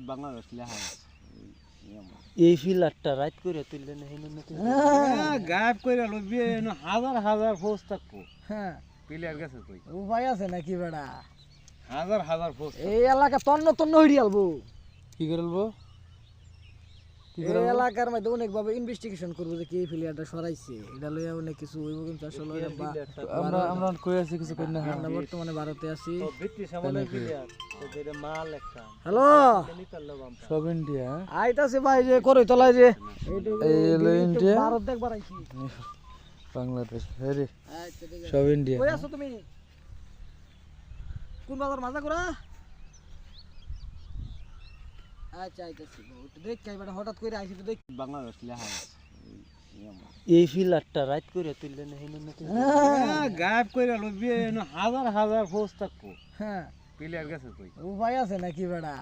বাংলাদেশ লেখা আছে এই ফিলারটা রাইট করে তুললে না হেন না গায়েব কইরা লইবে হাজার হাজার ফৌজ থাকবো হ্যাঁ প্লেয়ার গেছে কই উপায় আছে নাকি বেড়া হাজার হাজার ফৌজ এই এলাকা তন্ন তন্ন হইরি আলবো কি করলবো এই এলাকার মধ্যে অনেক ভাবে ইনভেস্টিগেশন করবো যে কে প্লেয়ারটা সরাইছে এটা লইয়া অনেক কিছু হইব কিন্তু আসলে আমরা কই আছি কিছু কই না আমরা বর্তমানে ভারতে আছি ব্রিটিশ আমলের প্লেয়ার ওদের মাল একটা হ্যালো সব ইন্ডিয়া আইতাছে ভাই যে করই তলায় যে এই হলো ইন্ডিয়া ভারত দেখবার আইছি বাংলাদেশ হেরে আচ্ছা ঠিক আছে সব ইন্ডিয়া কই আছো তুমি কোন বাজার মাজা করা আচ্ছা আইতাছি দেখ কাই বেটা হঠাৎ কইরা আইছি তো দেখ বাংলাদেশ লেখা আছে এই ফিলারটা রাইট করে তুললে না হেন না গায়েব কইরা লইবে হাজার হাজার ফৌজ থাকবো হ্যাঁ প্লেয়ার গেছে কই উপায় আছে নাকি বেড়া